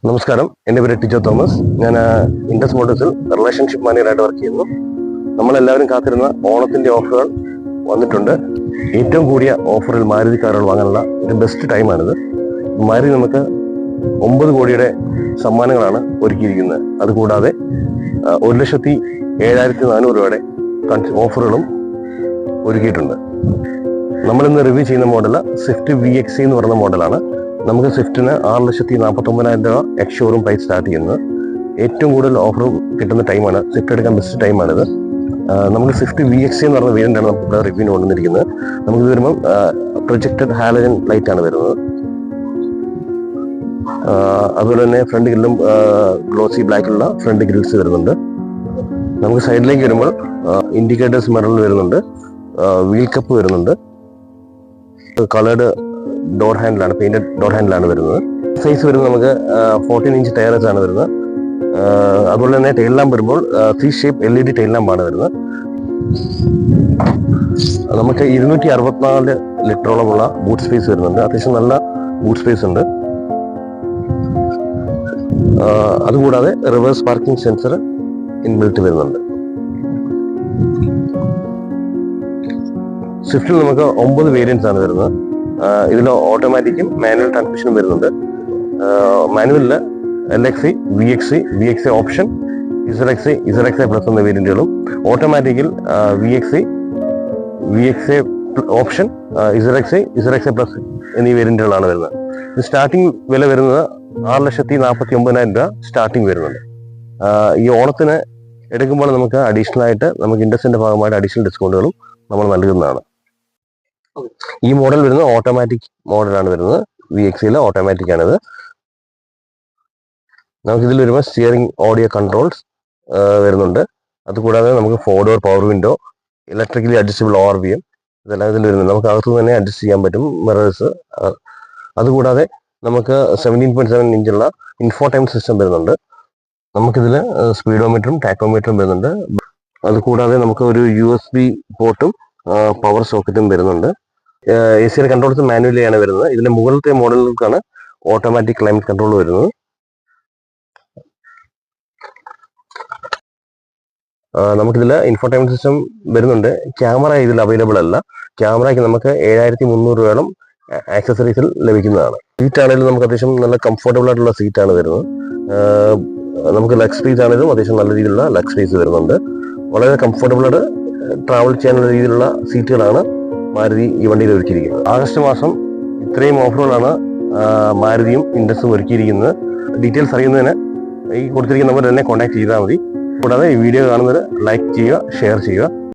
നമസ്കാരം, എൻ്റെ പേര് ടിജോ തോമസ്. ഞാൻ ഇൻഡസ് മോട്ടോഴ്സിൽ റിലേഷൻഷിപ്പ് മാനേജറായിട്ട് വർക്ക് ചെയ്യുന്നു. നമ്മളെല്ലാവരും കാത്തിരുന്ന ഓണത്തിൻ്റെ ഓഫറുകൾ വന്നിട്ടുണ്ട്. ഏറ്റവും കൂടിയ ഓഫറിൽ മാരുതി കാറുകൾ വാങ്ങാനുള്ള ഒരു ബെസ്റ്റ് ടൈമാണിത്. മാരുതി നമുക്ക് 9 കോടിയുടെ സമ്മാനങ്ങളാണ് ഒരുക്കിയിരിക്കുന്നത്. അതുകൂടാതെ 1,07,400 രൂപയുടെ ഓഫറുകളും ഒരുക്കിയിട്ടുണ്ട്. നമ്മളിന്ന് റിവ്യൂ ചെയ്യുന്ന മോഡൽ സ്വിഫ്റ്റ് VXE എന്ന് പറയുന്ന മോഡലാണ്. നമുക്ക് സ്വിഫ്റ്റിന് 6,49,000 രൂപ എക്സ് ഷോറൂം പ്രൈസ് സ്റ്റാർട്ട് ചെയ്യുന്നത്. ഏറ്റവും കൂടുതൽ ഓഫർ കിട്ടുന്ന ടൈമാണ്, സ്വിഫ്റ്റ് എടുക്കാൻ ബെസ്റ്റ് ടൈമാണിത്. നമുക്ക് സ്വിഫ്റ്റ് VXE എന്ന് പറയുന്ന വേരിയൻ്റാണ് നമുക്ക് റിവ്യൂവിന് കൊണ്ടുവന്നിരിക്കുന്നത്. നമുക്കിത് വരുമ്പം പ്രൊജക്റ്റഡ് ഹാലജൻ ലൈറ്റ് ആണ് വരുന്നത്. അതുപോലെ തന്നെ ഫ്രണ്ട് ഗ്രില്ലും ഗ്ലോസി ബ്ലാക്കിലുള്ള ഫ്രണ്ട് ഗ്രിൽസ് വരുന്നുണ്ട്. നമുക്ക് സൈഡിലേക്ക് വരുമ്പോൾ ഇൻഡിക്കേറ്റേഴ്സ് മിററിൽ വരുന്നുണ്ട്. വീൽ കപ്പ് വരുന്നുണ്ട്. കളേർഡ് ഡോർ ഹാൻഡിലാണ്, പെയിന്റഡ് ഡോർ ഹാൻഡിലാണ് വരുന്നത്. സൈസ് വരുന്നത് നമുക്ക് 14 ഇഞ്ച് ടയറേഴ്സ് ആണ് വരുന്നത്. അതുപോലെ തന്നെ ടെയിൽ ലാമ്പ് വരുമ്പോൾ 3 ഷേപ്പ് LED ടെയിൽ ലാമ്പാണ് വരുന്നത്. നമുക്ക് 264 ലിറ്ററോളമുള്ള ബൂട്ട് സ്പേസ് വരുന്നുണ്ട്. അത്യാവശ്യം നല്ല ബൂട്ട് സ്പേസ് ഉണ്ട്. അതുകൂടാതെ റിവേഴ്സ് പാർക്കിംഗ് സെൻസർ ഇൻബിൽറ്റ് വരുന്നുണ്ട്. സ്വിഫ്റ്റിൽ നമുക്ക് 9 വേരിയൻസ് ആണ് വരുന്നത്. ഇതിൽ ഓട്ടോമാറ്റിക്കും മാനുവൽ ട്രാൻസ്മിഷനും വരുന്നുണ്ട്. മാനുവലില് LXE, VXE option, ZXE plus എന്ന വേരിയന്റുകളും, ഓട്ടോമാറ്റിക്കിൽ VXE ഓപ്ഷൻ, ZXE പ്ലസ് എന്നീ വേരിയന്റുകളാണ് വരുന്നത്. ഇത് സ്റ്റാർട്ടിംഗ് വില വരുന്നത് 6,49,000 രൂപ സ്റ്റാർട്ടിംഗ് വരുന്നുണ്ട്. ഈ ഓണത്തിന് എടുക്കുമ്പോൾ നമുക്ക് അഡീഷണൽ ആയിട്ട് നമുക്ക് ഇൻഡസ്ട്രിന്റെ ഭാഗമായിട്ട് അഡീഷണൽ ഡിസ്കൗണ്ടുകളും നമ്മൾ നൽകുന്നതാണ്. ഈ മോഡൽ വരുന്നത് ഓട്ടോമാറ്റിക് മോഡലാണ് വരുന്നത്. VXEയിലെ ഓട്ടോമാറ്റിക് ആണിത്. നമുക്ക് ഇതിൽ വരുമ്പോൾ സ്റ്റിയറിംഗ് ഓഡിയോ കൺട്രോൾസ് വരുന്നുണ്ട്. അതുകൂടാതെ നമുക്ക് 4 door power window, electrically adjustable ORVM ഇതെല്ലാം ഇതിൽ വരുന്നുണ്ട്. നമുക്ക് അകത്ത് തന്നെ അഡ്ജസ്റ്റ് ചെയ്യാൻ പറ്റും മിറേഴ്സ്. അതുകൂടാതെ നമുക്ക് 17.7 ഇഞ്ചുള്ള ഇൻഫോടൈൻമെന്റ് സിസ്റ്റം വരുന്നുണ്ട്. നമുക്കിതിൽ സ്പീഡോമീറ്ററും ടാക്കോമീറ്ററും വരുന്നുണ്ട്. അതുകൂടാതെ നമുക്ക് ഒരു USB പോർട്ടും പവർ സോക്കറ്റും വരുന്നുണ്ട്. AC കൺട്രോൾസ് മാനുവലി ആണ് വരുന്നത്. ഇതിന്റെ മുകളിലത്തെ മോഡലുകൾക്കാണ് ഓട്ടോമാറ്റിക് ക്ലൈമറ്റ് കൺട്രോൾ വരുന്നത്. നമുക്കിതിൽ ഇൻഫോടൈൻമെന്റ് സിസ്റ്റം വരുന്നുണ്ട്. ക്യാമറ ഇതിൽ അവൈലബിൾ അല്ല. ക്യാമറയ്ക്ക് നമുക്ക് 7,300 രൂപയോളം ആക്സസറീസിൽ ലഭിക്കുന്നതാണ്. സീറ്റ് ആണെങ്കിലും നമുക്ക് അത്യാവശ്യം നല്ല കംഫർട്ടബിൾ ആയിട്ടുള്ള സീറ്റാണ് വരുന്നത്. നമുക്ക് ലെഗ് സ്പേസ് ആണെങ്കിലും അത്യാവശ്യം നല്ല രീതിയിലുള്ള ലെഗ് സ്പേസ് വരുന്നുണ്ട്. വളരെ കംഫർട്ടബിൾ ആയിട്ട് ട്രാവൽ ചെയ്യാനുള്ള രീതിയിലുള്ള സീറ്റുകളാണ് മാരുതി ഈ വണ്ടിയിൽ ഒരുക്കിയിരിക്കുന്നത്. ആഗസ്റ്റ് മാസം ഇത്രയും ഓഫറുകളാണ് മാരുതിയും ഇൻഡസും ഒരുക്കിയിരിക്കുന്നത്. ഡീറ്റെയിൽസ് അറിയുന്നതിന് ഈ കൊടുത്തിരിക്കുന്ന നമ്പർ തന്നെ കോൺടാക്ട് ചെയ്താൽ മതി. കൂടാതെ ഈ വീഡിയോ കാണുന്നവർ ലൈക്ക് ചെയ്യുക, ഷെയർ ചെയ്യുക.